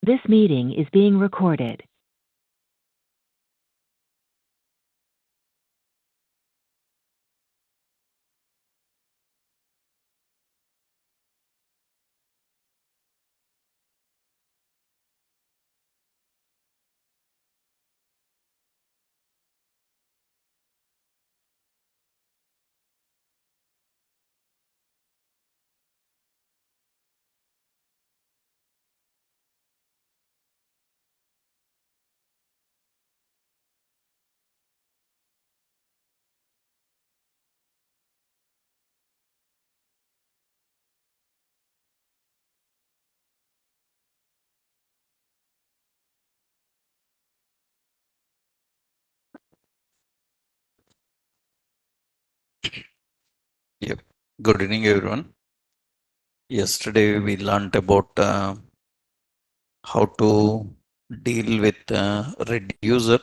This meeting is being recorded. Yep. Good evening, everyone. Yesterday we learned about how to deal with reducer.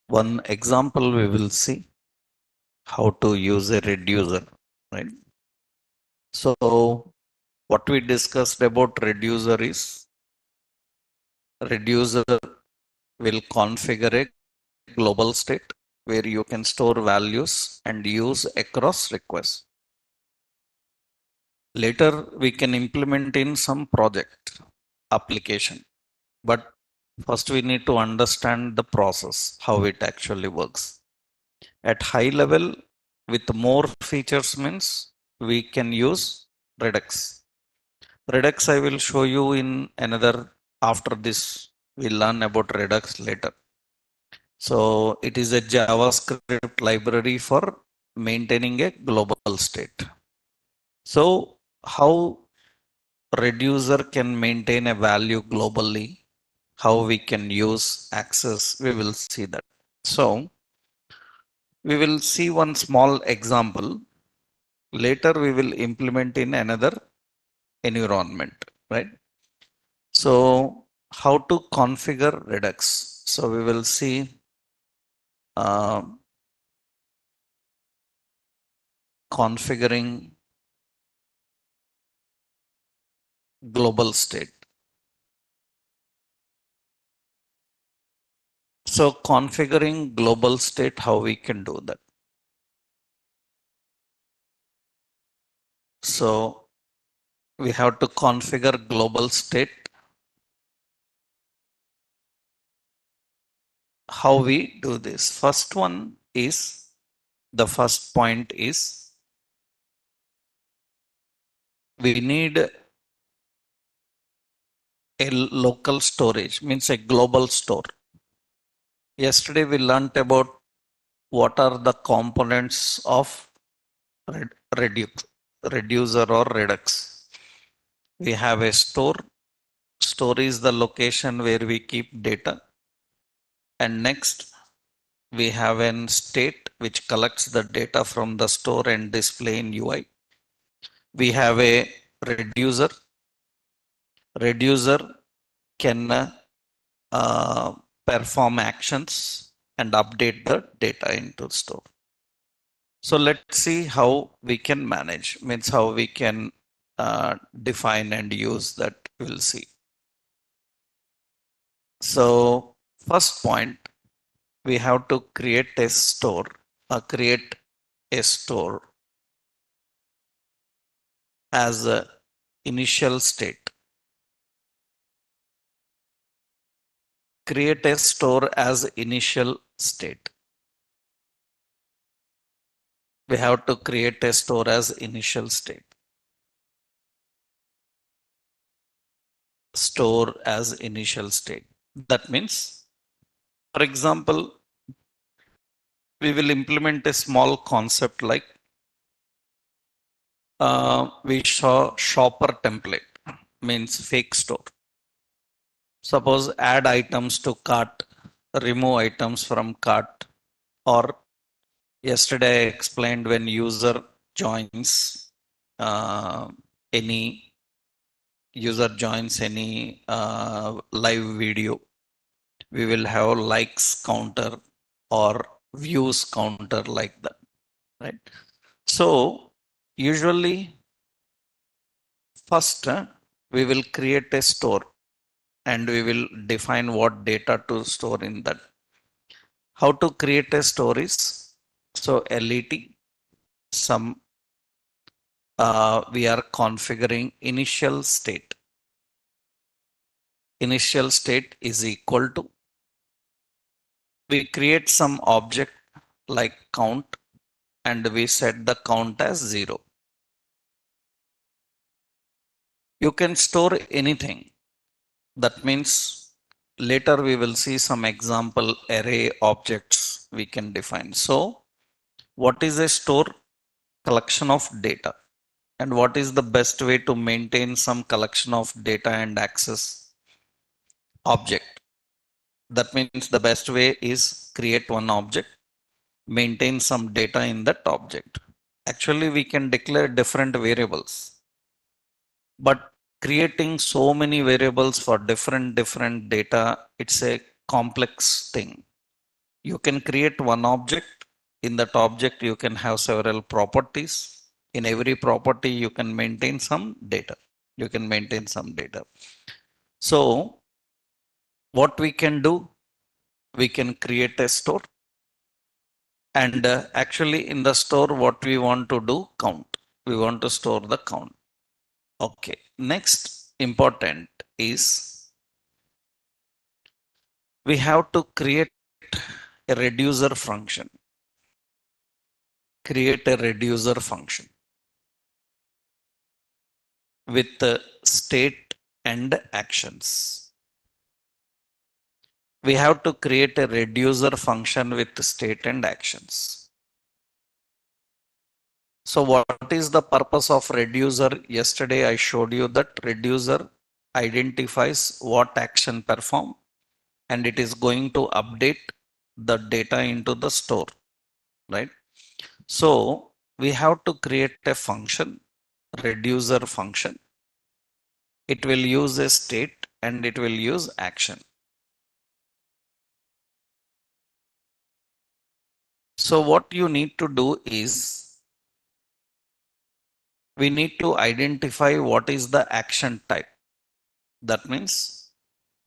One example we will see how to use a reducer, right? So what we discussed about reducer is reducer will configure a global state where you can store values and use across requests. Later we can implement in some project application. But first we need to understand the process, how it actually works. At high level, with more features means we can use Redux. Redux I will show you in another, after this we'll learn about Redux later. So it is a JavaScript library for maintaining a global state. So how reducer can maintain a value globally, how we can use access, we will see that. So we will see one small example. Later we will implement in another environment, right? So how to configure Redux. So we will see uh, configuring global state. So configuring global state, how we can do that. So we have to configure global state. How we do this? First one is, the first point is we need a local storage, means a global store. Yesterday we learnt about what are the components of reducer or Redux. We have a store. Store is the location where we keep data. And next we have an state which collects the data from the store and display in UI. We have a reducer. Reducer can perform actions and update the data into the store. So let's see how we can manage, means how we can define and use that, we'll see. So first point, we have to create a store, create a store as a initial state. Create a store as initial state. We have to create a store as initial state. Store as initial state. That means, for example, we will implement a small concept like we saw shopper template, means fake store. Suppose add items to cart, remove items from cart, or yesterday I explained when user joins uh, any live video, we will have likes counter or views counter like that, right? So usually first we will create a store. and we will define what data to store in that. How to create a stories? So LET, some we are configuring initial state. Initial state is equal to, we create some object like count and we set the count as 0. You can store anything. That means later we will see some example array objects we can define. So what is a store? Collection of data. And what is the best way to maintain some collection of data and access object? That means the best way is create one object, maintain some data in that object. Actually, we can declare different variables, but creating so many variables for different data, it's a complex thing. You can create one object. In that object, you can have several properties. In every property, you can maintain some data. You can maintain some data. So what we can do, we can create a store. And actually in the store, what we want to do, count. We want to store the count. Okay. Next important is we have to create a reducer function. Create a reducer function with state and actions. We have to create a reducer function with state and actions. So what is the purpose of reducer? Yesterday I showed you that reducer identifies what action perform and it is going to update the data into the store, right? So we have to create a function, reducer function. It will use a state and it will use action. So what you need to do is we need to identify what is the action type. That means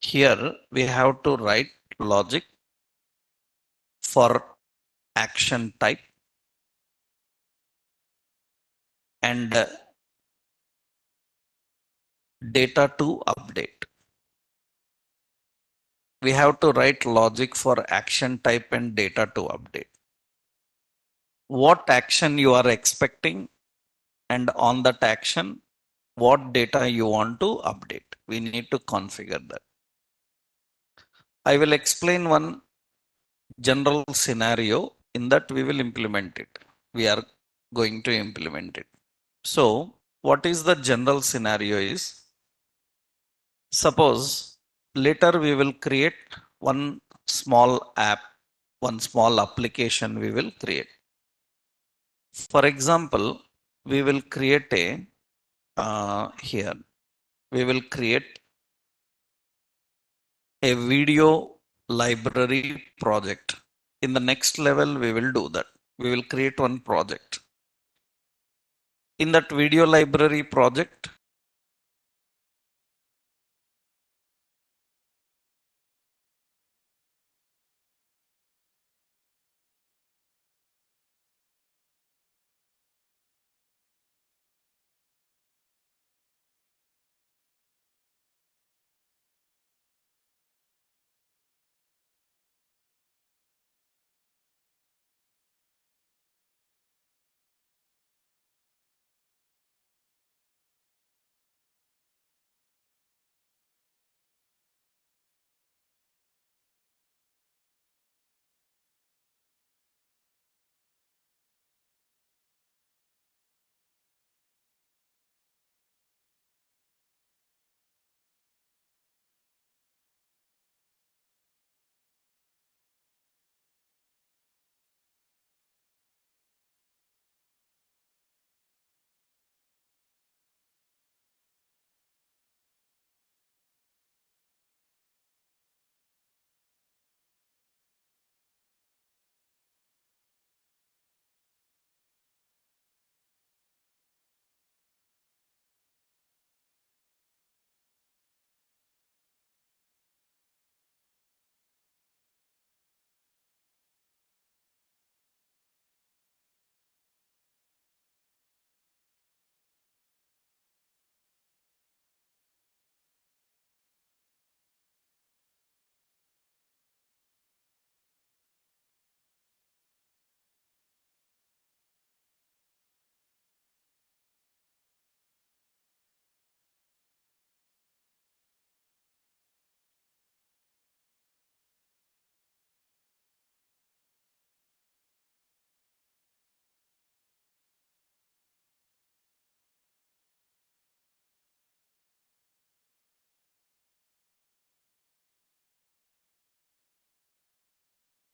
here we have to write logic for action type and data to update. We have to write logic for action type and data to update. What action you are expecting, and on that action, what data you want to update. We need to configure that. I will explain one general scenario. In that we will implement it. We are going to implement it. So what is the general scenario is, suppose later we will create one small app, one small application we will create. For example, we will create a here we will create a video library project. In the next level, we will do that. We will create one project. In that video library project,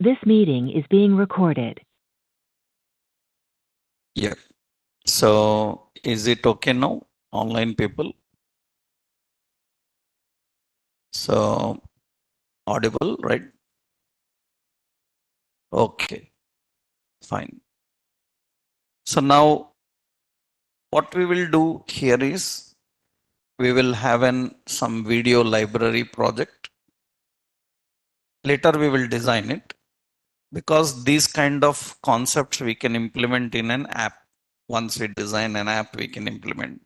This meeting is being recorded. Yeah. So is it okay now, online people? So audible, right? Okay, fine. So now what we will do here is we will have some video library project. Later we will design it because these kind of concepts we can implement in an app. Once we design an app, we can implement.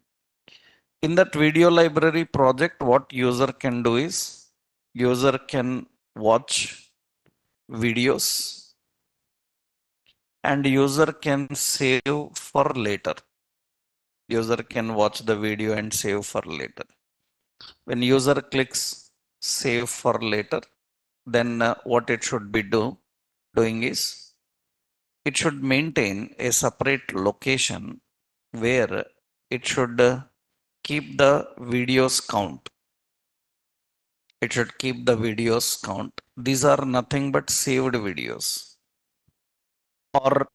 In that video library project, what user can do is user can watch videos and user can save for later. User can watch the video and save for later. When user clicks save for later, then what it should be doing is it should maintain a separate location where it should keep the videos count. It should keep the videos count. These are nothing but saved videos. Or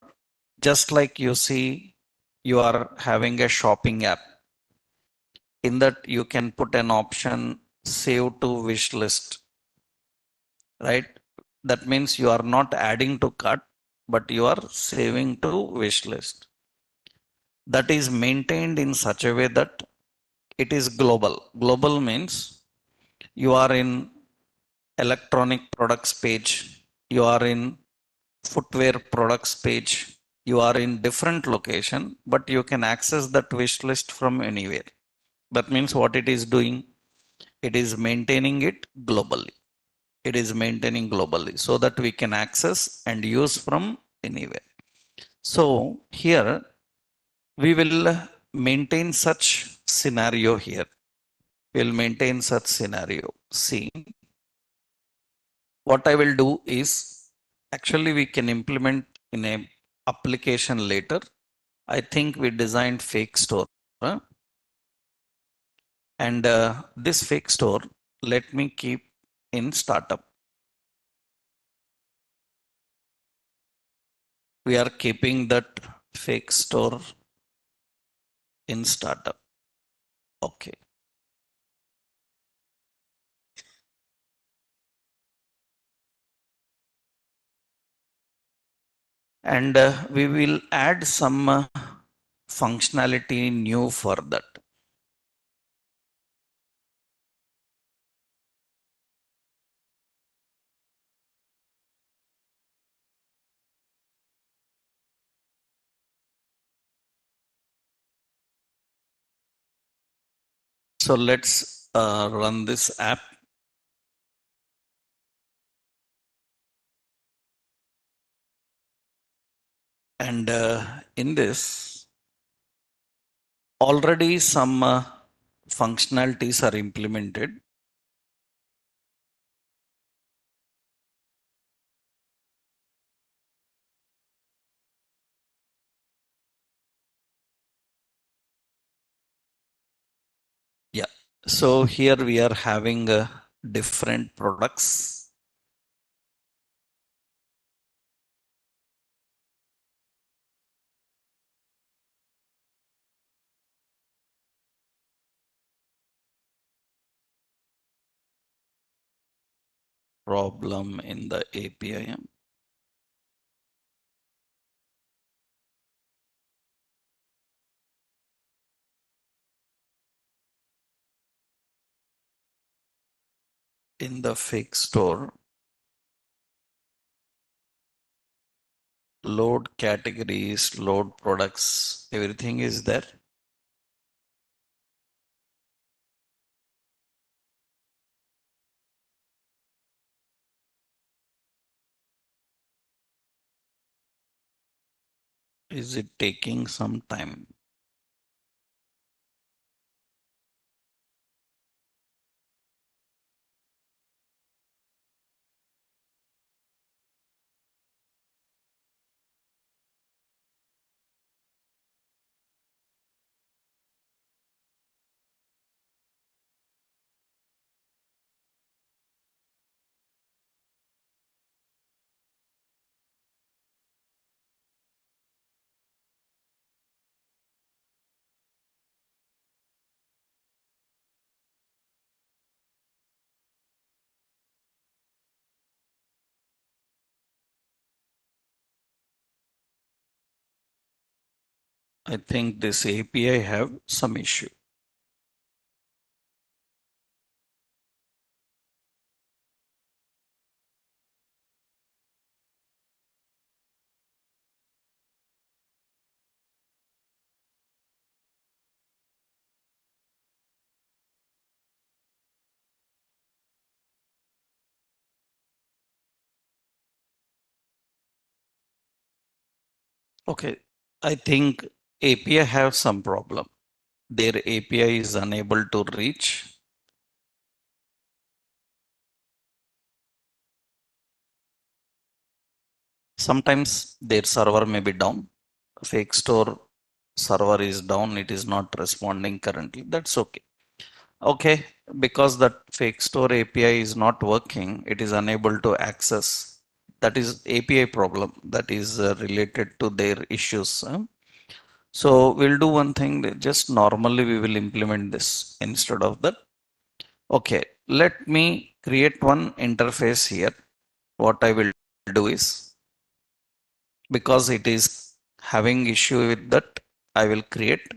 just like you see, you are having a shopping app. In that, you can put an option save to wish list, right? That means you are not adding to cart, but you are saving to wish list. That is maintained in such a way that it is global. Global means you are in electronic products page, you are in footwear products page, you are in different location, but you can access that wish list from anywhere. That means what it is doing, it is maintaining it globally. It is maintaining globally so that we can access and use from anywhere. So here we will maintain such scenario here. We'll maintain such scenario. See, what I will do is actually we can implement in a application later. I think we designed fake store, huh? And this fake store, let me keep in startup. We are keeping that fake store in startup. Okay. And we will add some functionality new for that. So let's run this app. And in this, already some functionalities are implemented. Yeah. So here we are having different products. Problem in the API. In the fake store, load categories, load products, everything is there. Is it taking some time? I think this API have some issue. Okay, I think API have some problem. Their API is unable to reach. Sometimes their server may be down. Fake store server is down. It is not responding currently. That's okay. Okay, because that fake store API is not working, it is unable to access. That is API problem that is related to their issues. So we'll do one thing, just normally we will implement this instead of that. Okay, let me create one interface here. What I will do is, because it is having issue with that, I will create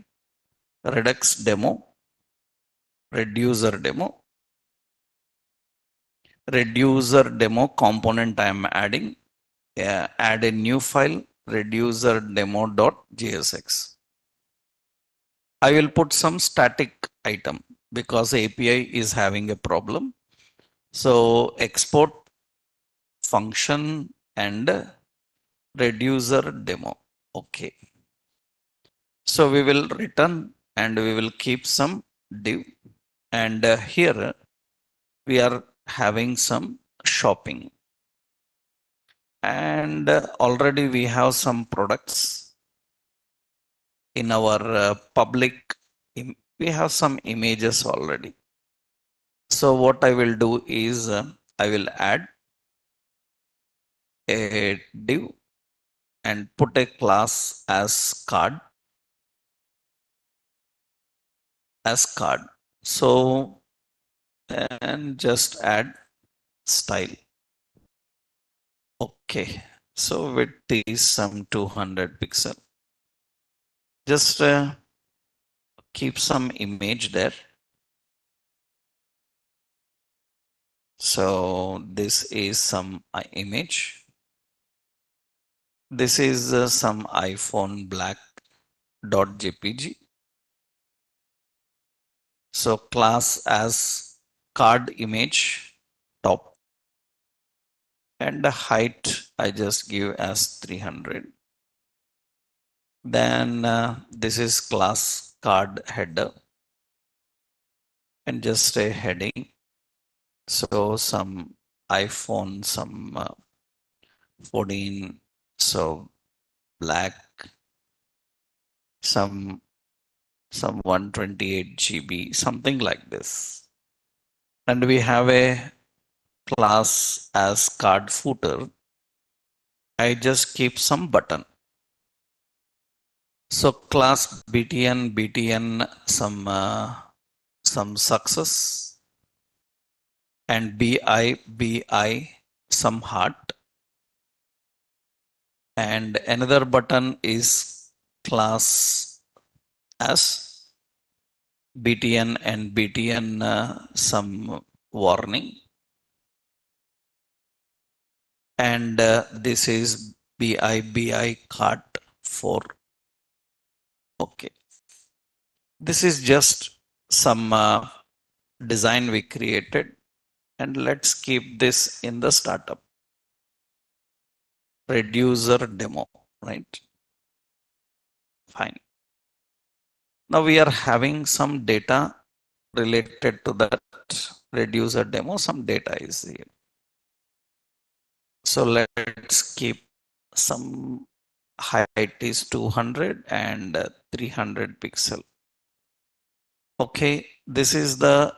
Redux demo, reducer demo, reducer demo component I am adding. Add a new file, reducer demo.jsx. I will put some static item because API is having a problem. So export function and reducer demo. Okay. So we will return and we will keep some div. And here we are having some shopping. And already we have some products in our public. We have some images already. So what I will do is I will add a div and put a class as card. So and just add style. Okay. So width is some 200 pixel. Just keep some image there. So this is some image. This is some iPhone black .jpg. So class as card image top, and the height I just give as 300. Then this is class card header and just a heading. So some iPhone, some 14, so black, some 128 GB, something like this. And we have a class as card footer. I just keep some button. So class BTN some success, and BI some heart, and another button is class as BTN and BTN some warning, and this is BI card for. Okay, this is just some design we created, and let's keep this in the startup reducer demo, right? Fine. Now we are having some data related to that reducer demo. Some data is here. So let's keep some height is 200 and 300 pixel. Okay, this is the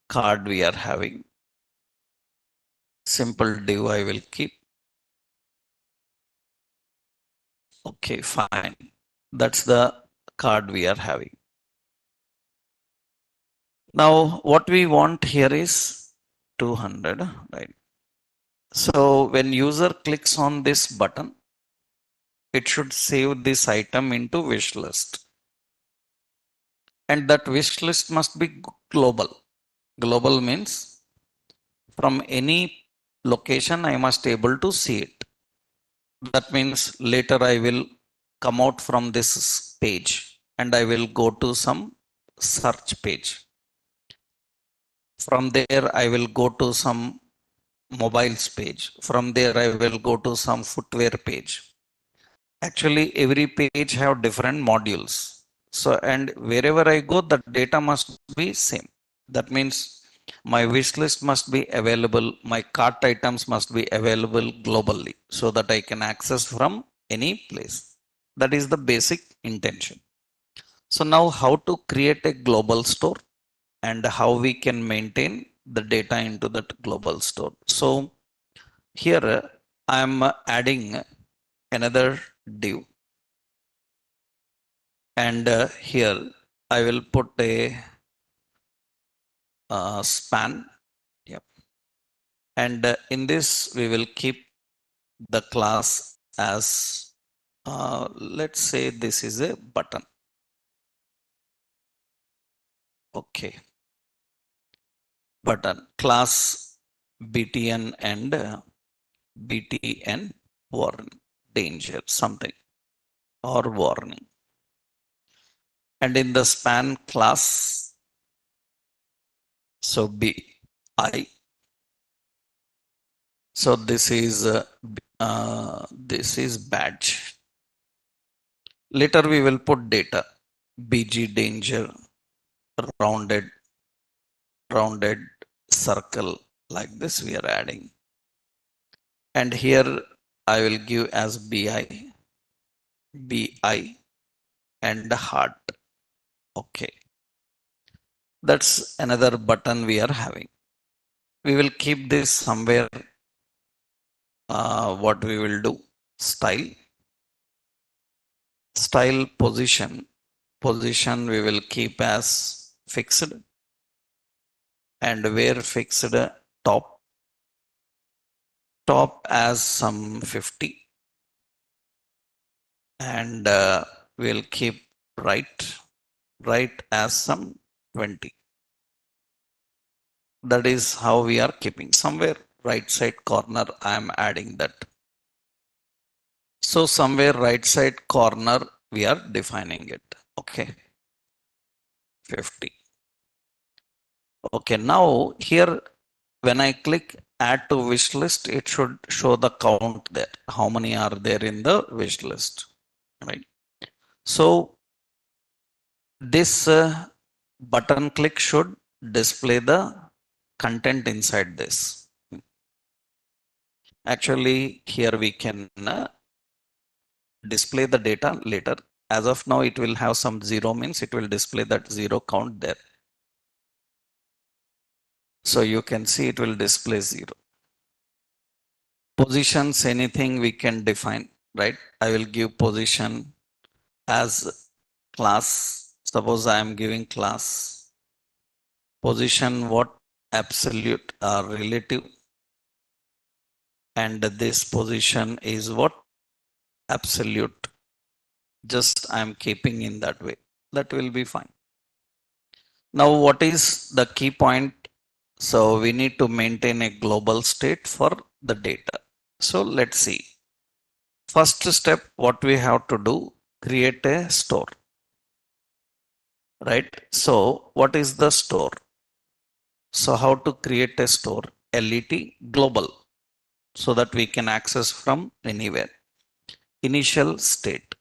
card we are having. Simple div I will keep. Okay, fine. That's the card we are having. Now what we want here is 200, right? So when user clicks on this button, it should save this item into wish list. And that wish list must be global. Global means from any location I must able to see it. That means later I will come out from this page and I will go to some search page. From there I will go to some mobiles page. From there I will go to some footwear page. Actually every page have different modules. So and wherever I go the data must be same. That means my wish list must be available, my cart items must be available globally so that I can access from any place. That is the basic intention. So now how to create a global store and how we can maintain the data into that global store. So here I am adding another div and here I will put a span. Yep. And in this we will keep the class as let's say this is a button. Okay, button class btn and btn warn danger something or warning. And in the span class, so bi. So this is badge. Later we will put data bg danger rounded rounded circle, like this we are adding. And here I will give as bi and heart. Okay, that's another button we are having. We will keep this somewhere. What we will do, style position we will keep as fixed, and where fixed, top as some 50, and we'll keep right as some 20. That is how we are keeping. Somewhere right side corner I am adding that. So somewhere right side corner we are defining it. Okay, 50. Okay, now here when I click add to wish list, it should show the count there. How many are there in the wish list, right? So this button click should display the content inside this. Actually, here we can display the data later. As of now, it will have some zero, means it will display that zero count there. So you can see it will display zero. Positions, anything we can define, right? I will give position as class. Suppose I am giving class position what absolute or relative, and this position is what absolute. Just I am keeping in that way. That will be fine. Now what is the key point? So we need to maintain a global state for the data. So let's see. First step, what we have to do, create a store, right? So what is the store? So how to create a store? LET global, so that we can access from anywhere. Initial state.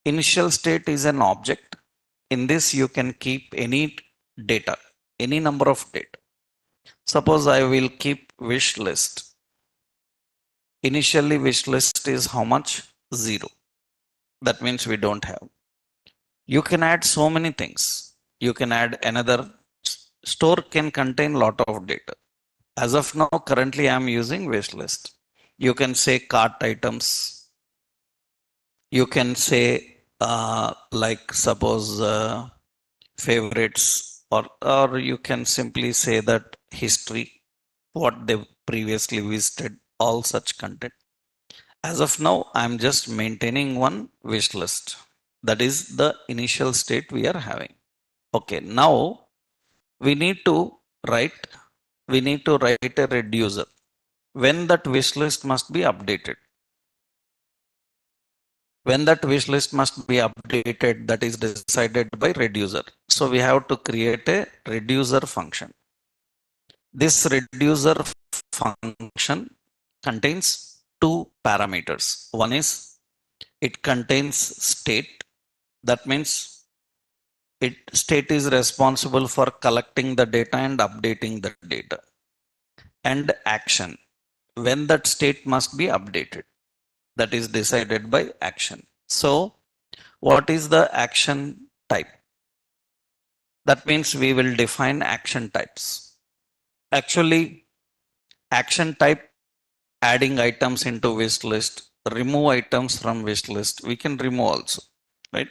Initial state is an object. In this you can keep any data, any number of data. Suppose I will keep wish list. Initially wish list is how much? 0. That means we don't have. You can add so many things. You can add another. Store can contain lot of data. As of now, currently I am using wish list. You can say cart items. You can say like suppose favorites, or you can simply say that history, what they previously visited, all such content. As of now, I'm just maintaining one wish list. That is the initial state we are having. Okay, now we need to write a reducer when that wish list must be updated. When that wish list must be updated, that is decided by reducer. So we have to create a reducer function. This reducer function contains two parameters. One is it contains state. That means state is responsible for collecting the data and updating the data. And action, when that state must be updated, that is decided by action. So what is the action type? That means we will define action types. Actually, action type, adding items into wish list, remove items from wish list, we can remove also, right?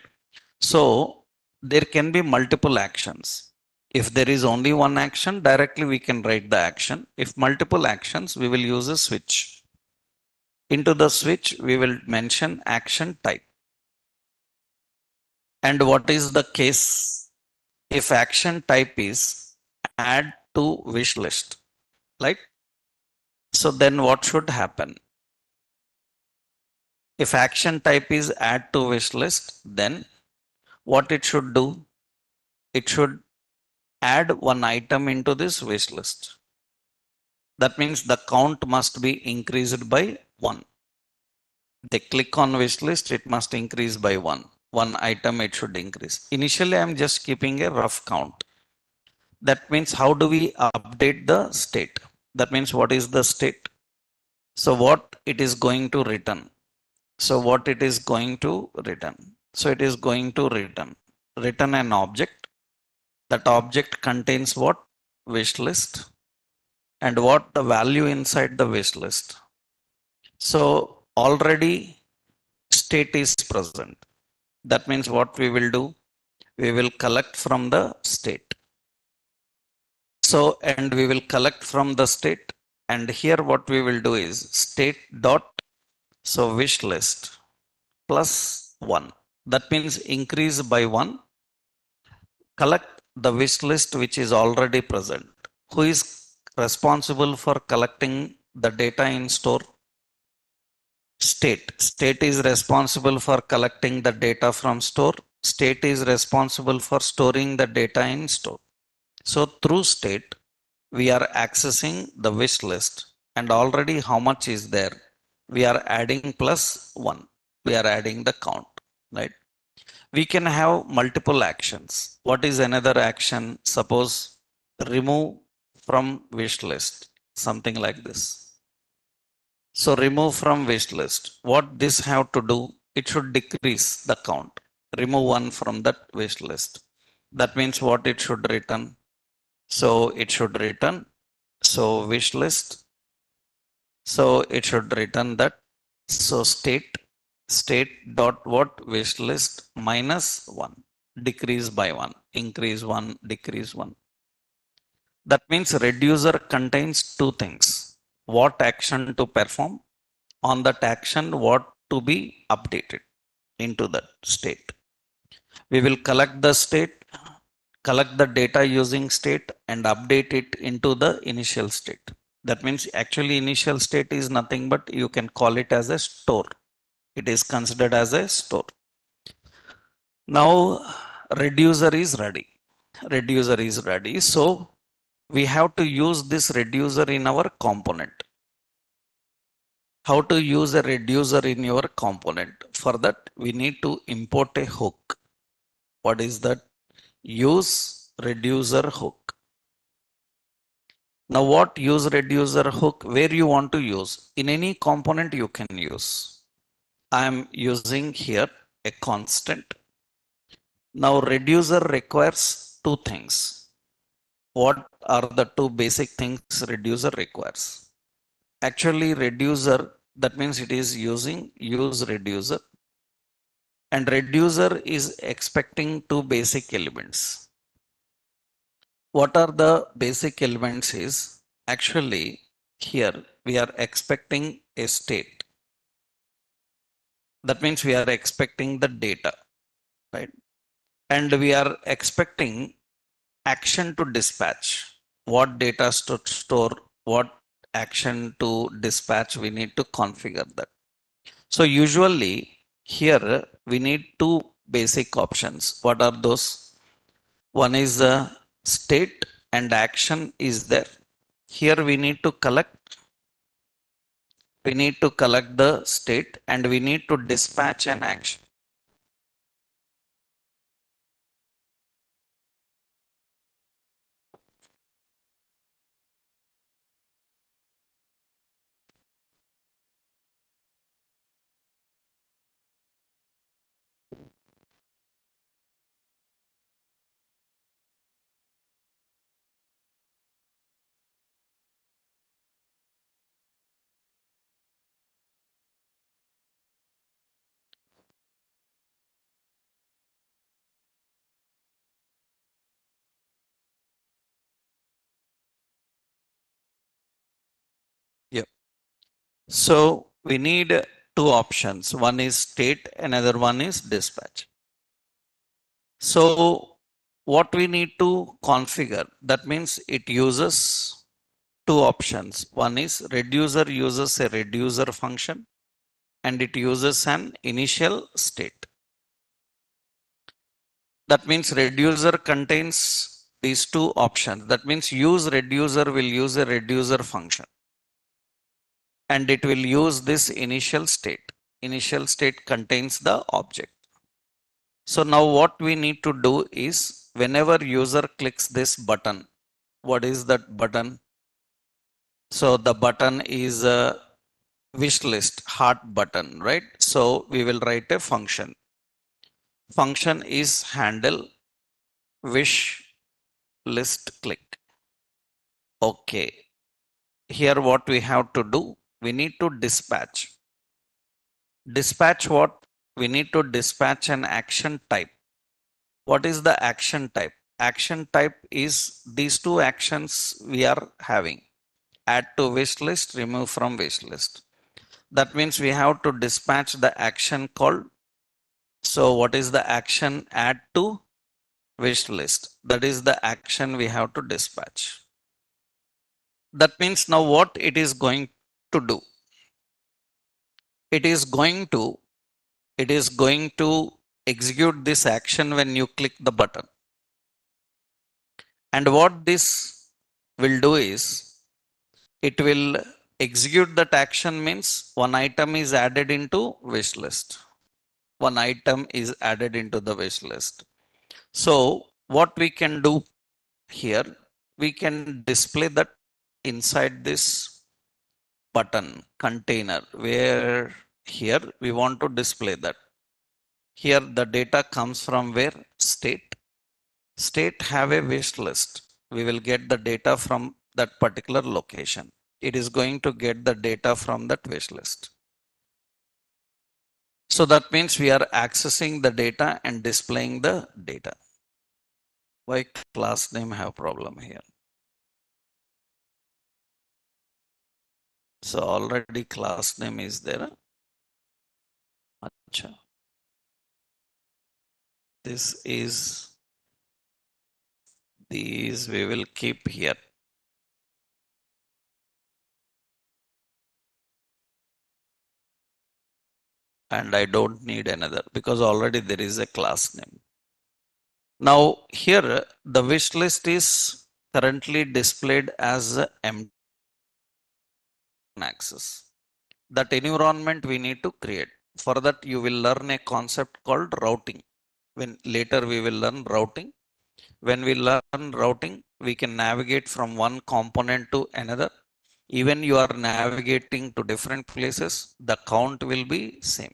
So there can be multiple actions. If there is only one action, directly we can write the action. If multiple actions, we will use a switch. Into the switch, we will mention action type. And what is the case? If action type is add to wish list, right? So then what should happen? If action type is add to wish list, then what it should do? It should add one item into this wish list. That means the count must be increased by 1. They click on wish list, it must increase by 1. One item it should increase. Initially, I'm just keeping a rough count. That means how do we update the state? That means what is the state? So what it is going to return? So what it is going to return? So it is going to return an object. That object contains what? Wish list. And what the value inside the wish list. So already state is present. That means what we will do? We will collect from the state. So, and we will collect from the state. And here what we will do is state dot, so wish list plus 1. That means increase by 1. Collect the wish list which is already present. Who is responsible for collecting the data in store? State. State is responsible for collecting the data from store. State is responsible for storing the data in store. So through state, we are accessing the wish list, and already how much is there? We are adding plus 1. We are adding the count, right? We can have multiple actions. What is another action? Suppose remove from wish list, something like this. So remove from wish list. What this have to do? It should decrease the count. Remove 1 from that wish list. That means what it should return? So it should return. So wish list. So it should return that. So state dot what? Wish list minus 1. Decrease by 1. Increase 1. Decrease 1. That means reducer contains two things. What action to perform? On that action, what to be updated into that state. We will collect the state, collect the data using state, and update it into the initial state. That means actually initial state is nothing but you can call it as a store. It is considered as a store. Now reducer is ready. Reducer is ready. So we have to use this reducer in our component. How to use a reducer in your component? For that, we need to import a hook. What is that? Use reducer hook. Now what use reducer hook? Where you want to use? In any component you can use. I am using here a constant. Now reducer requires two things. What are the two basic things reducer requires? Actually reducer, that means it is using use reducer, and reducer is expecting two basic elements. What are the basic elements is actually here we are expecting a state. That means we are expecting the data, right? And we are expecting action to dispatch. What data to store, what action to dispatch, we need to configure that. So usually here we need two basic options. What are those? One is the state and action is there. Here we need to collect the state and we need to dispatch an action. Yeah. So we need two options. One is state, another one is dispatch. So what we need to configure, that means it uses two options. One is reducer uses a reducer function and it uses an initial state. That means reducer contains these two options. That means useReducer will use a reducer function and it will use this initial state. Initial state contains the object. So now what we need to do is whenever user clicks this button, what is that button? So the button is a wish list heart button, right? So we will write a function. Function is handle wish list click. Okay. Here what we have to do, we need to dispatch. Dispatch what? We need to dispatch an action type. What is the action type? Action type is these two actions we are having. Add to wish list, remove from wish list. That means we have to dispatch the action called. So what is the action? Add to wish list. That is the action we have to dispatch. That means now what it is going to do? It is going to execute this action when you click the button. And what this will do is it will execute that action means one item is added into wish list. One item is added into the wish list. So what we can do here, we can display that inside this button container where here we want to display that. Here the data comes from where? State. State have a wish list. We will get the data from that particular location. It is going to get the data from that wish list. So that means we are accessing the data and displaying the data. Why class name have problem here? So already class name is there. Achha. This is these we will keep here. And I don't need another because already there is a class name. Now here the wish list is currently displayed as empty access. That environment we need to create. For that you will learn a concept called routing. When later we will learn routing. When we learn routing, we can navigate from one component to another. Even you are navigating to different places, the count will be same.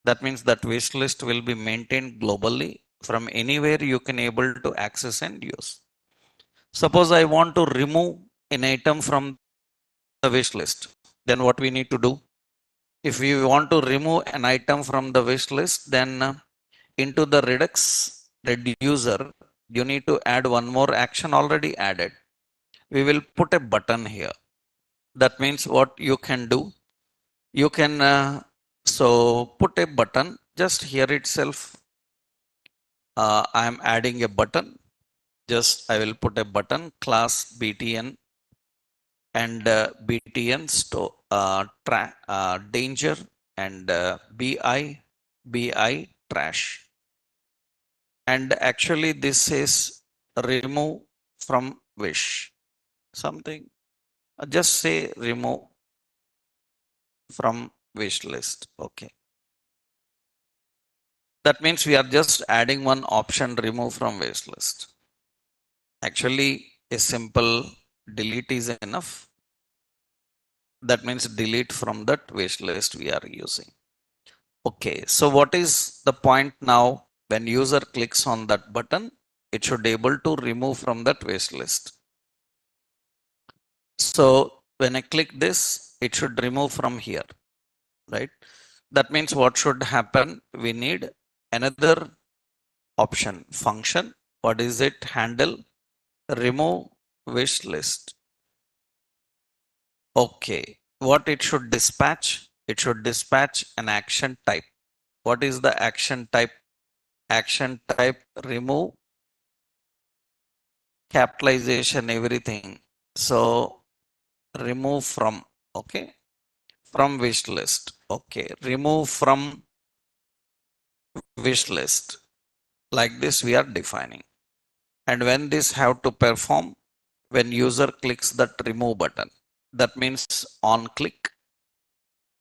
That means that wish list will be maintained globally from anywhere you can able to access and use. Suppose I want to remove an item from the wish list, then what we need to do? If we want to remove an item from the wish list, then into the reducer, you need to add one more action already added. We will put a button here. That means what you can do, you can So put a button just here itself. I am adding a button. Just I will put a button class btn and btn store danger and bi trash. And actually this is remove from wish something. Just say remove from wish list. Okay. That means we are just adding one option remove from wish list. Actually, a simple delete is enough. That means delete from that wish list we are using. Okay, so what is the point now? When user clicks on that button, it should be able to remove from that wish list. So when I click this, it should remove from here, right? That means what should happen? We need another option function. What is it? Handle remove wish list. Okay, what it should dispatch? It should dispatch an action type. What is the action type? Action type remove capitalization everything. So remove from, okay, from wish list. Okay, remove from wish list. Like this we are defining. And when this have to perform, when user clicks that remove button, that means on click.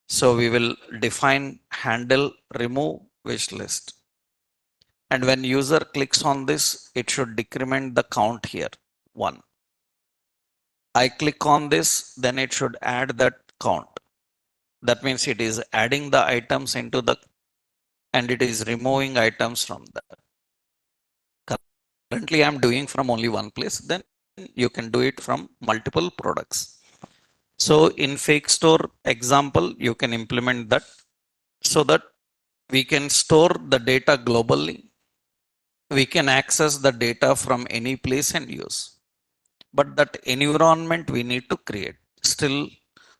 So we will define handle remove wish list. And when user clicks on this, it should decrement the count here, 1. I click on this, then it should add that count. That means it is adding the items into the, and it is removing items from that. Currently, I'm doing from only one place, then you can do it from multiple products. So in fake store example, you can implement that so that we can store the data globally. We can access the data from any place and use. But that environment we need to create. Still,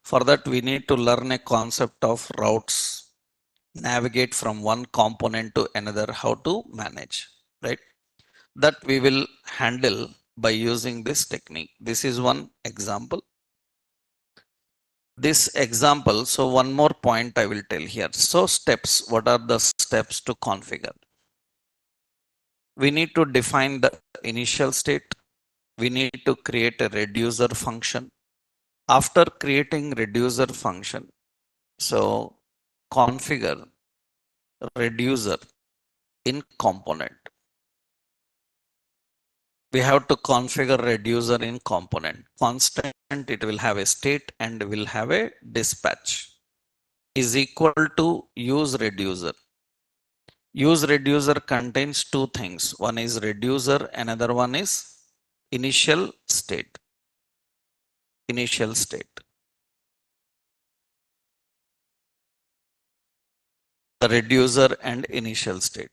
for that we need to learn a concept of routes, navigate from one component to another, how to manage, right? That we will handle by using this technique. This is one example. This example, so one more point I will tell here. So steps, what are the steps to configure? We need to define the initial state. We need to create a reducer function. After creating reducer function, so configure reducer in component. We have to configure reducer in component. Constant, it will have a state and will have a dispatch is equal to use reducer. Use reducer contains two things. One is reducer, another one is initial state. Initial state. The reducer and initial state.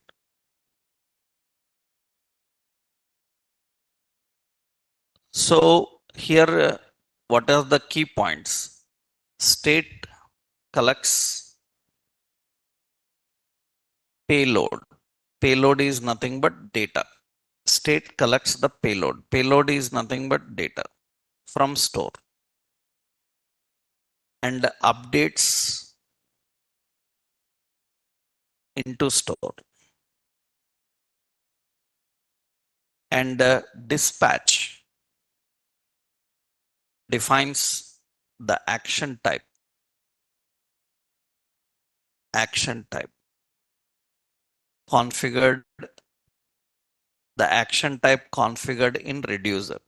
So here, what are the key points? State collects payload. Payload is nothing but data. State collects the payload. Payload is nothing but data from store and updates into store. And dispatch defines the action type. Action type configured, the action type configured in reducer.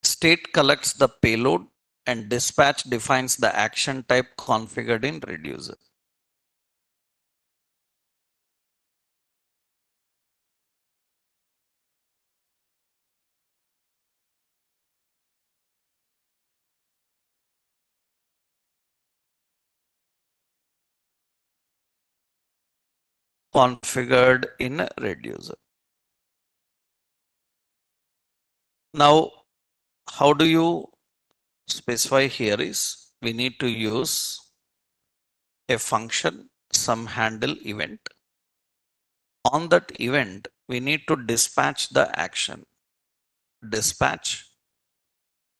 State collects the payload and dispatch defines the action type configured in reducer. Configured in reducer. Now how do you specify here is we need to use a function, some handle event. On that event, we need to dispatch the action. Dispatch,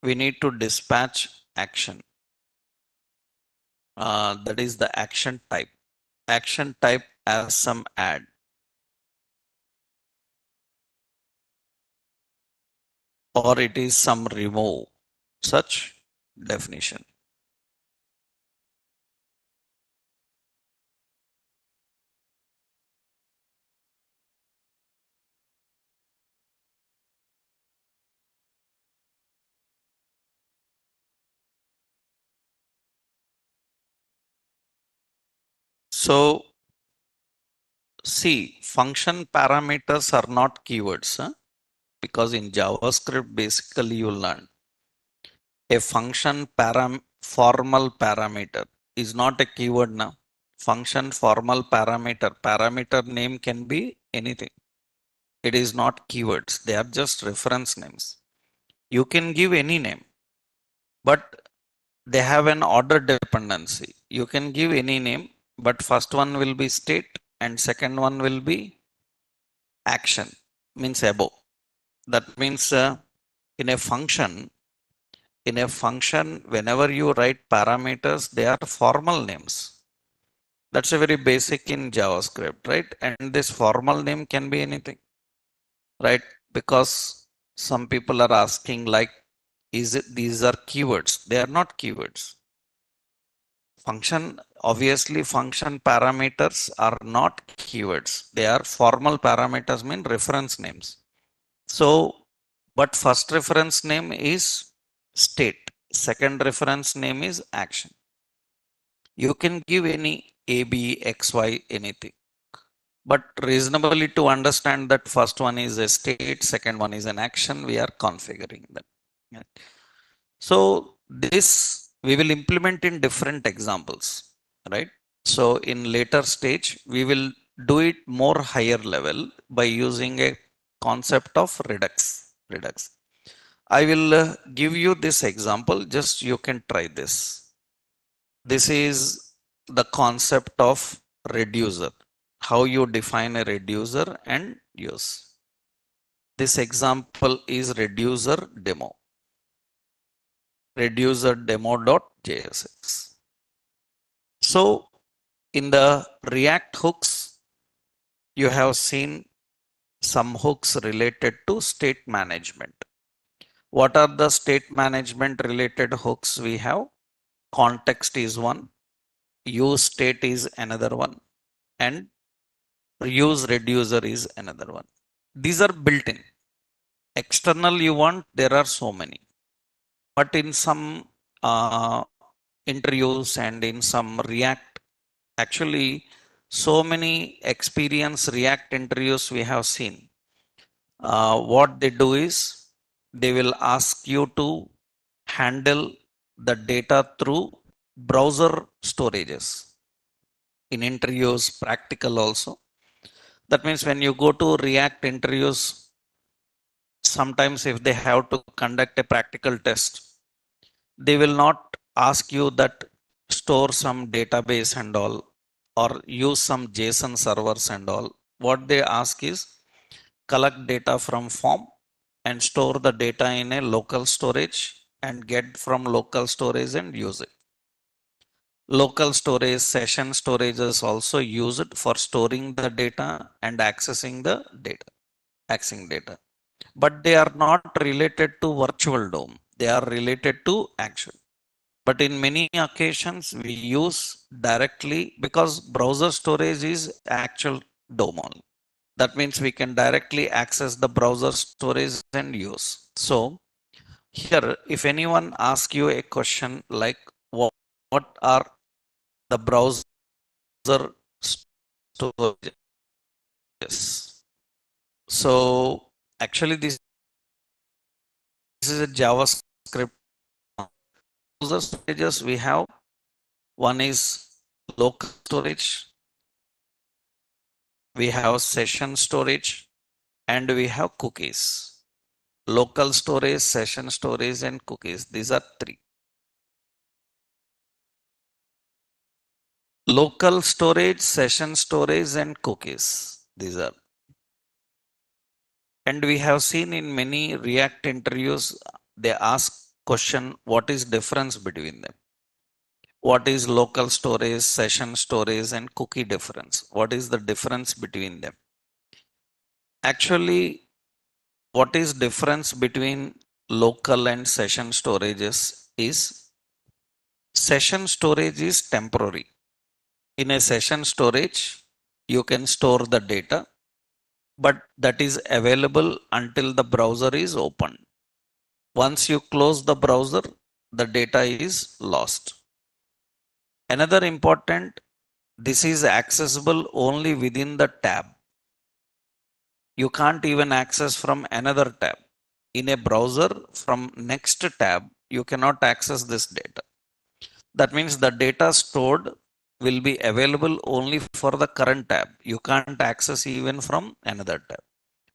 we need to dispatch action. That is the action type. Action type as some add. Or it is some remove. Such definition. So see, function parameters are not keywords, huh? Because in JavaScript, basically you learn a function formal parameter is not a keyword now. Function formal parameter. Parameter name can be anything. It is not keywords. They are just reference names. You can give any name, but they have an order dependency. You can give any name, but first one will be state and second one will be action, means above. That means in a function, whenever you write parameters, they are formal names. That's a very basic in JavaScript, right? And this formal name can be anything, right? Because some people are asking like, is it these are keywords? They are not keywords. Function, obviously function parameters are not keywords. They are formal parameters, mean reference names. So, but first reference name is state. Second reference name is action. You can give any A, B, X, Y, anything. But reasonably to understand that first one is a state, second one is an action, we are configuring them. So this we will implement in different examples, right? So in later stage, we will do it more higher level by using a concept of Redux. I will give you this example, just you can try this. This is the concept of reducer, how you define a reducer and use. This example is reducer demo, reducer demo.jsx. So in the React hooks, you have seen some hooks related to state management. What are the state management related hooks we have? Context is one, use state is another one, and useReducer is another one. These are built in. External you want, there are so many. But in some interviews and in some React, actually so many experience React interviews we have seen. What they do is they will ask you to handle the data through browser storages. In interviews, practical also. That means when you go to React interviews, sometimes if they have to conduct a practical test, they will not ask you that store some database and all or use some JSON servers and all. What they ask is collect data from form and store the data in a local storage and get from local storage and use it. Local storage, session storage is also used for storing the data and accessing the data. But they are not related to virtual DOM. They are related to actual. But in many occasions, we use directly because browser storage is actual DOM only. That means we can directly access the browser storage and use. So here, if anyone asks you a question like what are the browser storages? So actually this is a JavaScript. Browser storages we have, one is local storage, we have session storage, and we have cookies. local storage, session storage, and cookies. These are three. Local storage, session storage, and cookies. These are. And we have seen in many React interviews, they ask question, what is difference between them? What is local storage, session storage, and cookie difference? What is the difference between them? Actually, what is difference between local and session storages is session storage is temporary. In a session storage, you can store the data, but that is available until the browser is open. Once you close the browser, the data is lost. Another important, this is accessible only within the tab. You can't even access from another tab. In a browser, from next tab, you cannot access this data. That means the data stored will be available only for the current tab. You can't access even from another tab.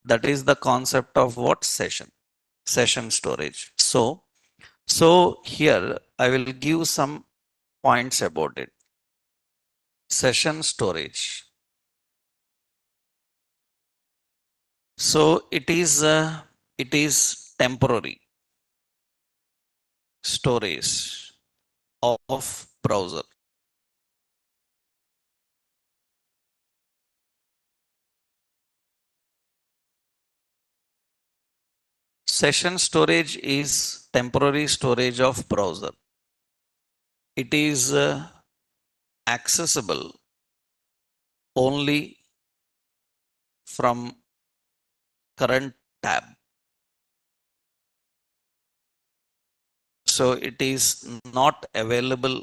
That is the concept of what session storage. So here I will give some points about it. Session storage. So it is temporary storage of browser. Session storage is temporary storage of browser. It is accessible only from current tab. So it is not available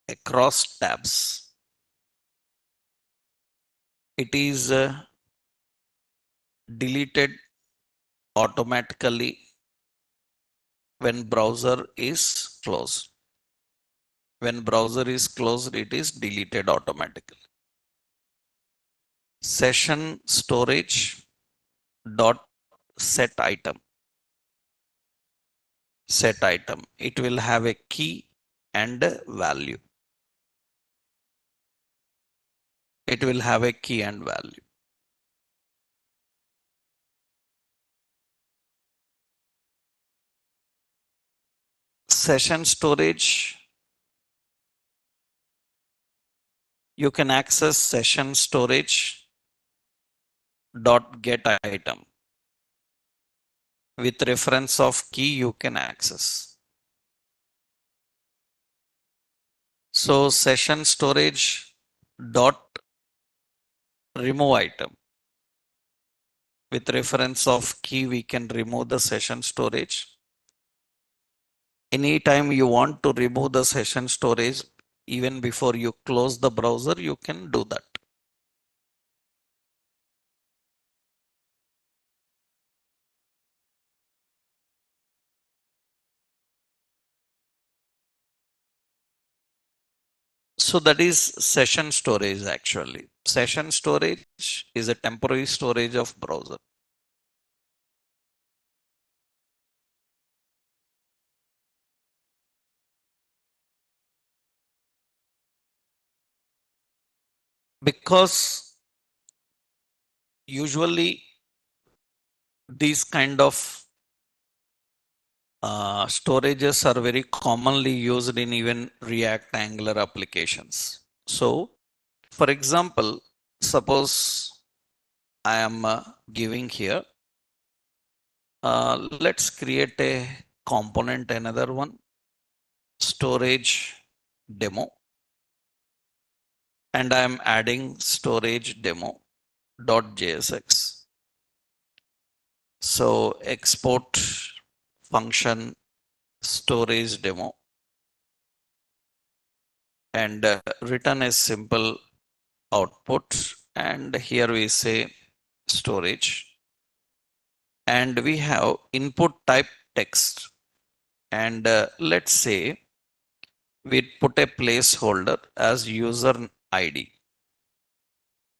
across tabs. It is deleted automatically when browser is closed. When browser is closed, it is deleted automatically. Session storage dot set item. Set item. It will have a key and a value. It will have a key and value. Session storage. You can access session storage dot get item. With reference of key, you can access. So session storage dot remove item. With reference of key, we can remove the session storage. Anytime you want to remove the session storage, even before you close the browser, you can do that. So that is session storage actually. Session storage is a temporary storage of browser. Because usually these kind of storages are very commonly used in even React Angular applications. So, for example, suppose I am giving here, let's create a component, another one, storage demo, and I am adding storage demo dot .jsx. So export function storage demo and return a simple output, and here we say storage, and we have input type text, and let's say we put a placeholder as user ID,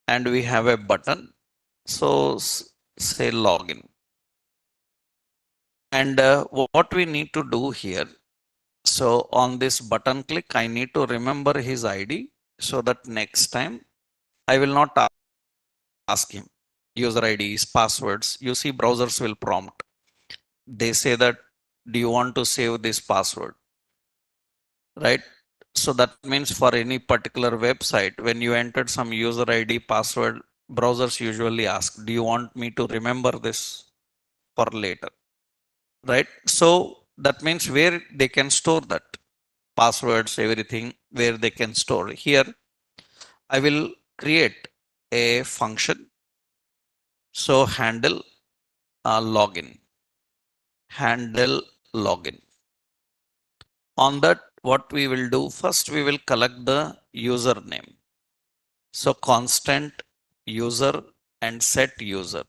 and we have a button. So say login. And what we need to do here, so on this button click, I need to remember his ID so that next time I will not ask him user IDs, passwords. You see, browsers will prompt. They say that, do you want to save this password? Right? So that means for any particular website, when you entered some user ID password, browsers usually ask, do you want me to remember this for later? Right? So that means where they can store that passwords, everything, where they can store. Here, I will create a function. So handle login, handle login. On that, what we will do first, we will collect the username. So constant user and set user.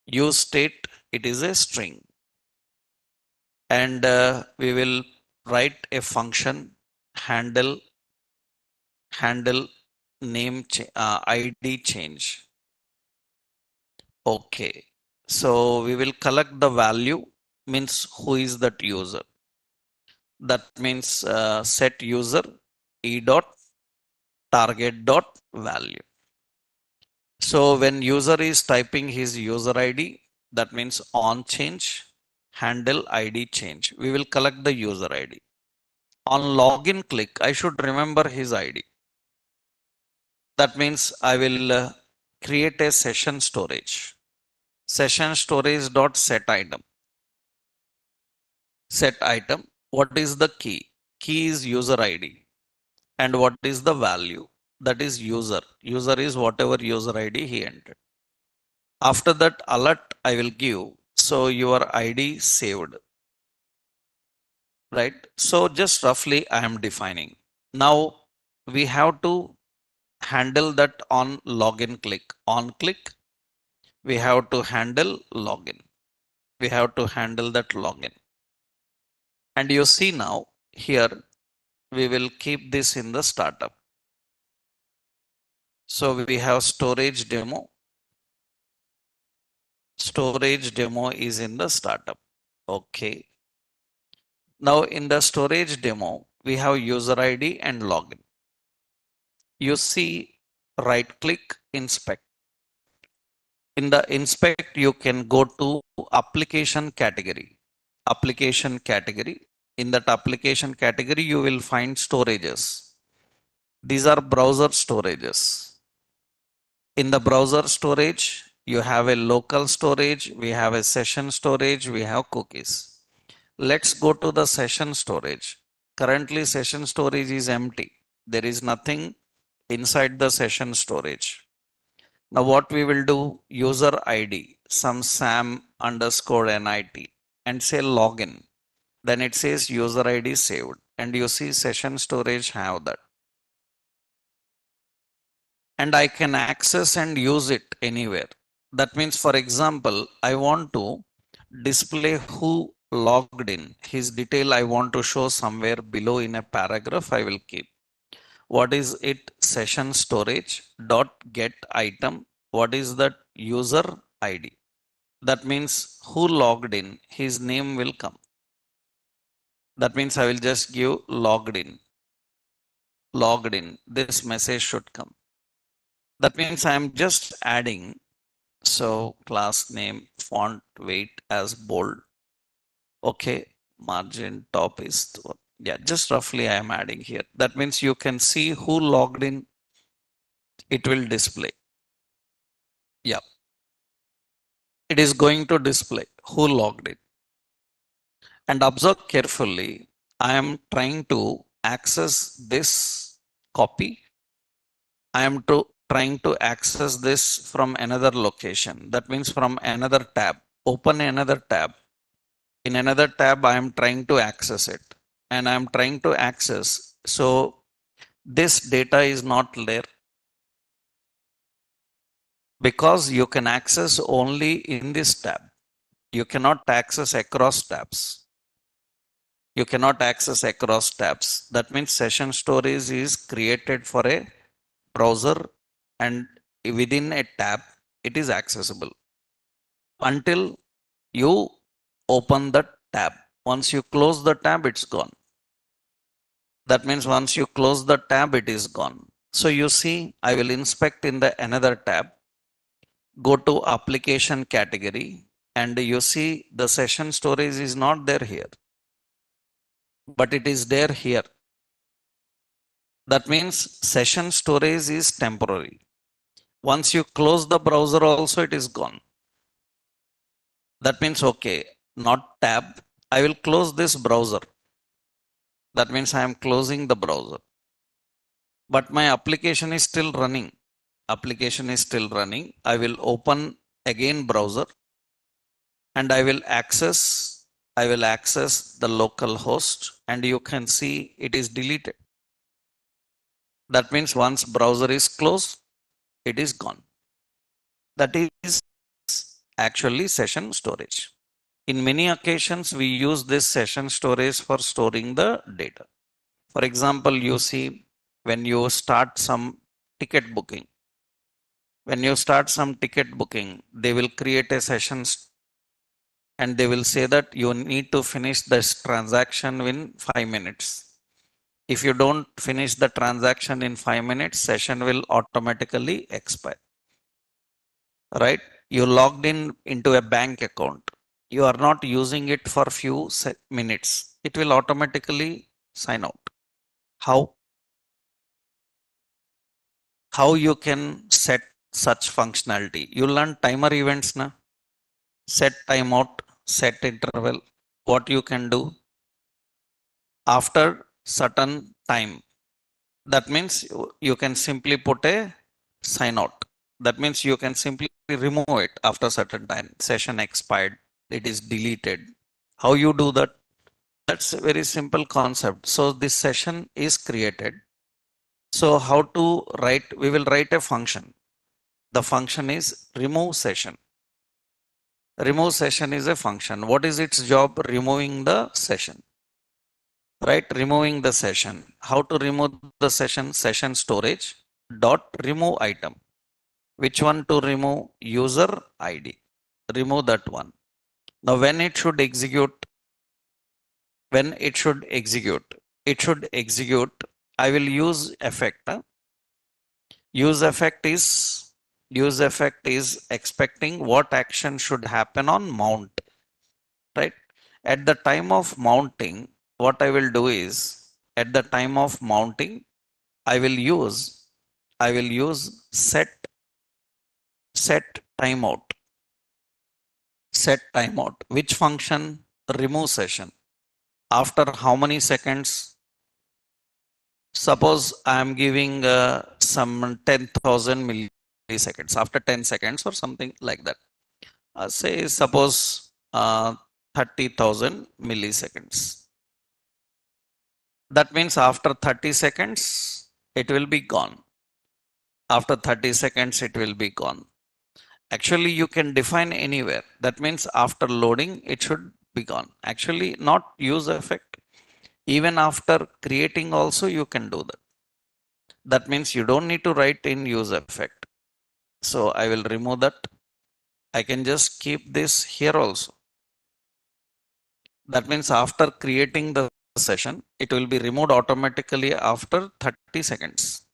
Use state, it is a string. And we will write a function handle name ID change. Okay. So we will collect the value, means who is that user. That means set user e dot target dot value. So when user is typing his user ID, that means on change, handle ID change. We will collect the user ID. On login click, I should remember his ID. That means I will create a session storage. Session storage dot set item. Set item. What is the key? Key is user ID. And what is the value? That is user. User is whatever user ID he entered. After that alert I will give. So your ID saved. Right? So just roughly I am defining. Now we have to handle that on login click. On click, we have to handle login. We have to handle that login. And you see now here, we will keep this in the startup. So we have storage demo. Storage demo is in the startup. Okay. Now in the storage demo, we have user ID and login. You see, right click, inspect. In the inspect, you can go to application category. Application category. In that application category, you will find storages. These are browser storages. In the browser storage, you have a local storage, we have a session storage, we have cookies. Let's go to the session storage. Currently, session storage is empty. There is nothing inside the session storage. Now what we will do, user ID, some sam underscore NIT, and say login. Then it says user ID saved, and you see session storage have that. And I can access and use it anywhere. That means, for example, I want to display who logged in. His detail I want to show somewhere below in a paragraph. I will keep. What is it? Session storage dot get item. What is that? User ID. That means who logged in, his name will come. That means I will just give logged in. Logged in. This message should come. That means I am just adding. So class name, font weight as bold. Okay. Margin top is, yeah, just roughly I am adding here. That means you can see who logged in. It will display. Yeah. It is going to display who logged in. And observe carefully, I am trying to access this copy. I am trying to access this from another location. That means from another tab. Open another tab. In another tab, I am trying to access it. And I am trying to access. So this data is not there because you can access only in this tab. You cannot access across tabs. You cannot access across tabs. That means session storage is created for a browser, and within a tab, it is accessible. until you open the tab. Once you close the tab, it's gone. That means once you close the tab, it is gone. So you see, I will inspect in the another tab, go to application category, and you see the session storage is not there here, but it is there here. That means session storage is temporary. Once you close the browser also, it is gone. That means, okay, not tab. I will close this browser. That means I am closing the browser. But my application is still running. Application is still running. I will open again browser and I will access the local host, and you can see it is deleted. That means once browser is closed, it is gone. That is actually session storage. In many occasions, we use this session storage for storing the data. For example, you see when you start some ticket booking. When you start some ticket booking, they will create a session and they will say that you need to finish this transaction in 5 minutes. If you don't finish the transaction in 5 minutes, session will automatically expire. Right? You logged in into a bank account. You are not using it for few minutes. It will automatically sign out. How? How you can set such functionality? You learn timer events now. Set timeout, set interval. What you can do after certain time. That means you can simply put a sign out. That means you can simply remove it after certain time. Session expired. It is deleted. How you do that? That's a very simple concept. So this session is created. So how to write? We will write a function. The function is remove session. Remove session is a function. What is its job? Removing the session. Right? Removing the session. How to remove the session? Session storage dot remove item. Which one to remove? User ID. Remove that one. Now when it should execute? When it should execute? It should execute. I will use effect. Use effect is expecting what action should happen on mount. Right? At the time of mounting, what I will do is at the time of mounting, I will use set timeout. Set timeout. Which function? Remove session. After how many seconds? Suppose I am giving some 10,000 milliseconds. After 10 seconds or something like that. Say suppose 30,000 milliseconds. That means after 30 seconds, it will be gone. After 30 seconds, it will be gone. Actually, you can define anywhere. That means after loading, it should be gone. Actually, not use effect. Even after creating also, you can do that. That means you don't need to write in use effect. So I will remove that. I can just keep this here also. That means after creating the session, it will be removed automatically after 30 seconds.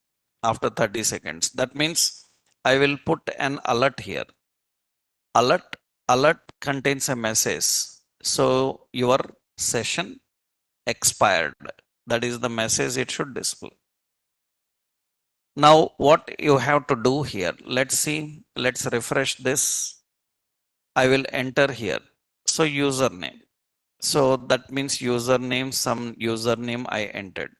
After 30 seconds. That means I will put an alert here. Alert contains a message. So your session expired. That is the message it should display. Now what you have to do here, let's see, let's refresh this. I will enter here. So username. So that means username, some username I entered,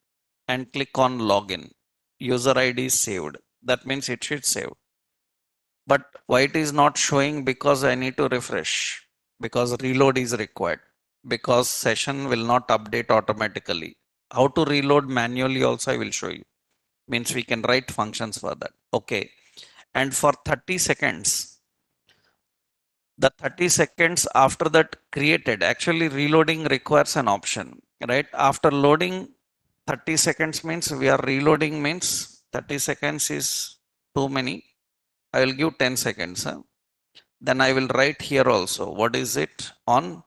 and click on login. User ID is saved. That means it should save. But why it is not showing? Because I need to refresh, because reload is required, because session will not update automatically. How to reload manually also I will show you. Means we can write functions for that. Okay. And for 30 seconds, the 30 seconds after that created, actually reloading requires an option, right? After loading 30 seconds means we are reloading means 30 seconds is too many. I will give 10 seconds. Then I will write here also. What is it on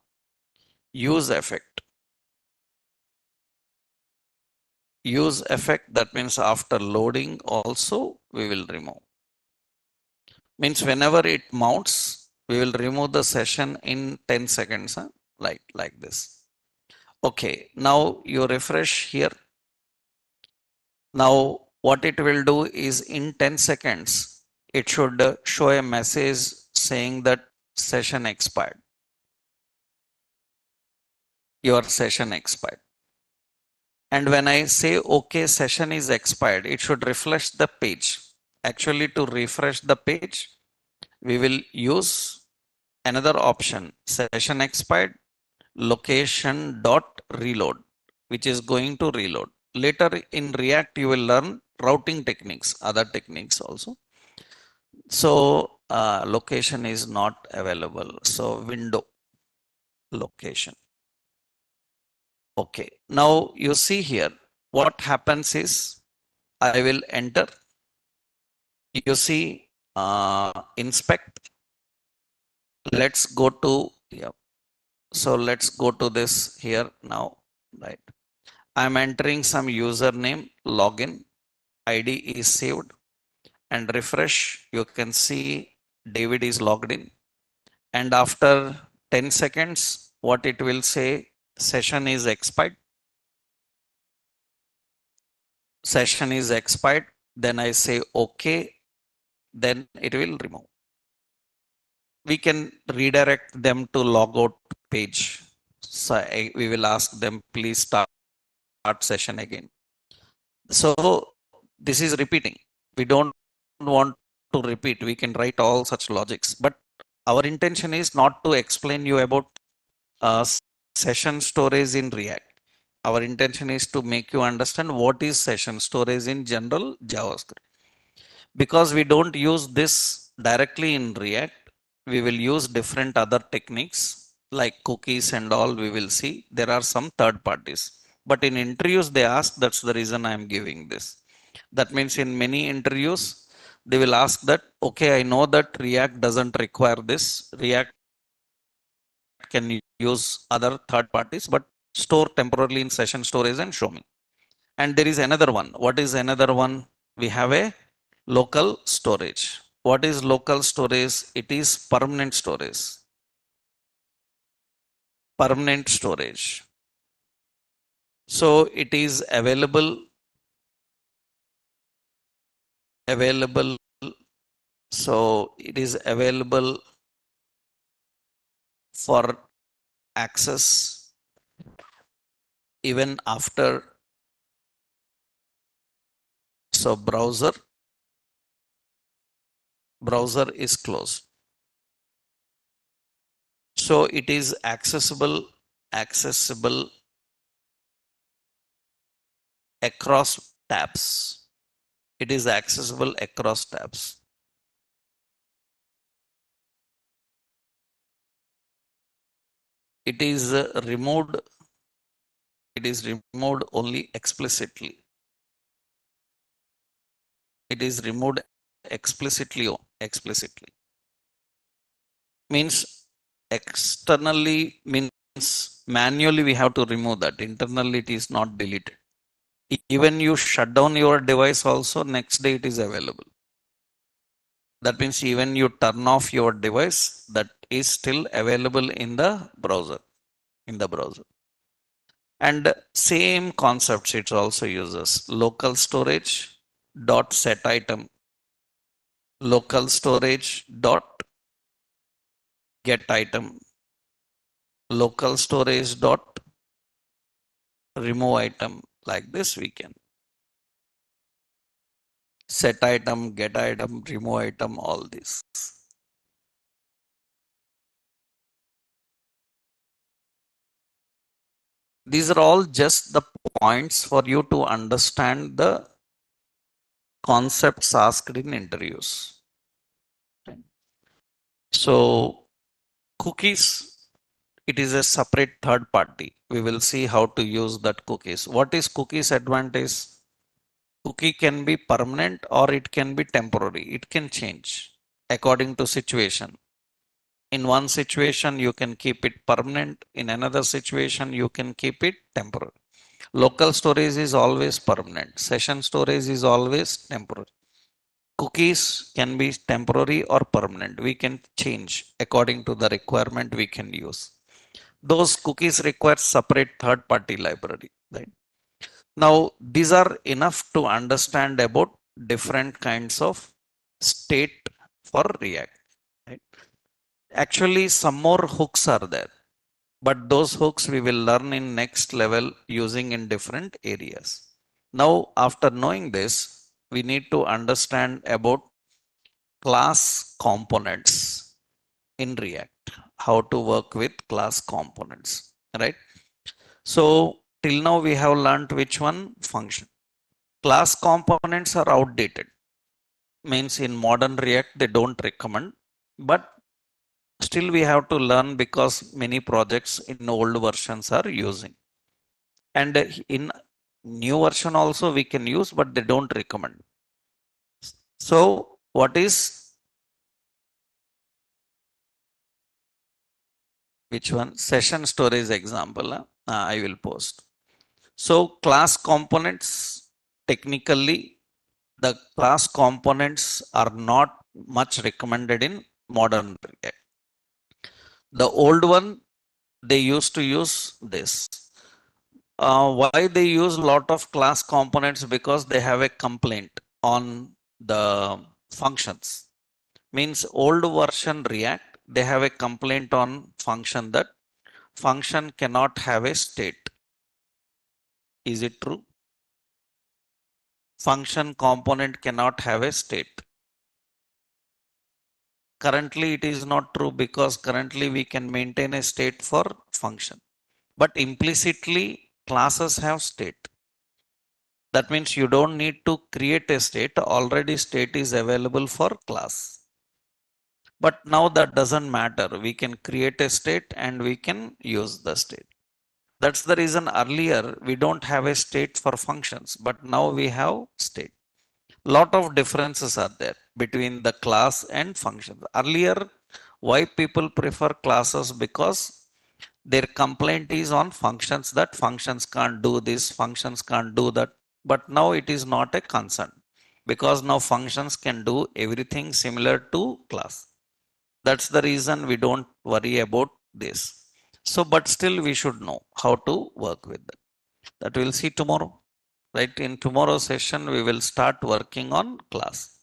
use effect? Use effect, that means after loading also we will remove. Means whenever it mounts, we will remove the session in 10 seconds, huh? like this. Okay, now you refresh here. Now what it will do is in 10 seconds, it should show a message saying that session expired. Your session expired. And when I say OK, session is expired, it should refresh the page. Actually, to refresh the page, we will use another option, session expired, location dot reload, which is going to reload. Later in React, you will learn routing techniques, other techniques also. So location is not available. So window location. Okay. Now you see here, what happens is I will enter. You see inspect. Let's go to, yeah. So let's go to this here now, right? I'm entering some username, login, ID is saved, and refresh. You can see David is logged in. And after 10 seconds, what it will say, session is expired. Session is expired. Then I say OK. Then it will remove. We can redirect them to logout page. So we will ask them, please start session again. So this is repeating. We don't want to repeat. We can write all such logics, but our intention is not to explain you about uh, session storage in React. Our intention is to make you understand what is session storage in general JavaScript. Because we don't use this directly in React, we will use different other techniques like cookies and all. We will see there are some third parties, but in interviews they ask, that's the reason I am giving this. That means in many interviews they will ask that, okay, I know that React doesn't require this. React can use other third parties, but store temporarily in session storage and show me. And there is another one. What is another one? We have a local storage. What is local storage? It is permanent storage. Permanent storage. So it is available. So it is available for access even after. So browser is closed. So it is accessible across tabs. It is accessible across tabs. It is removed. It is removed only explicitly. It is removed explicitly. Means externally, means manually we have to remove that. Internally it is not deleted. Even you shut down your device also, next day it is available. That means even you turn off your device, that is still available in the browser. And same concepts it also uses. Local storage dot set item, local storage dot get item, local storage dot remove item. Like this we can set item, get item, remove item, all this. These are all just the points for you to understand the concepts asked in interviews. So cookies, it is a separate third party. We will see how to use that cookies. What is cookies advantage? Cookie can be permanent or it can be temporary. It can change according to situation. In one situation, you can keep it permanent. In another situation, you can keep it temporary. Local storage is always permanent. Session storage is always temporary. Cookies can be temporary or permanent. We can change according to the requirement we can use. Those cookies require separate third-party library. Right? Now, these are enough to understand about different kinds of state for React. Right? Actually, some more hooks are there, but those hooks we will learn in next level using in different areas. Now, after knowing this, we need to understand about class components in React, how to work with class components, right? So till now we have learned which one? Function. Class components are outdated. Means in modern React they don't recommend, but still we have to learn because many projects in old versions are using. And in new version also we can use, but they don't recommend. So what is which one? Session storage example I will post. So class components, technically the class components are not much recommended in modern React. The old one, they used to use this. Why they use lot of class components? Because they have a complaint on the functions. Means old version React, they have a complaint on function that function cannot have a state. Is it true? Function component cannot have a state. Currently it is not true because currently we can maintain a state for function. But implicitly classes have state. That means you don't need to create a state. Already state is available for class. But now that doesn't matter. We can create a state and we can use the state. That's the reason earlier we don't have a state for functions, but now we have state. Lot of differences are there between the class and functions. Earlier, why people prefer classes? Because their complaint is on functions, that functions can't do this, functions can't do that. But now it is not a concern because now functions can do everything similar to class. That's the reason we don't worry about this. So, but still we should know how to work with them. That we'll see tomorrow. Right? In tomorrow's session, we will start working on class.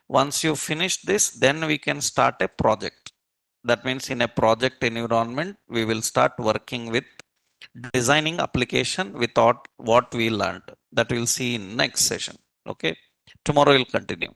Once you finish this, then we can start a project. That means in a project environment, we will start working with designing application without what we learned. That we'll see in next session. Okay. Tomorrow we'll continue.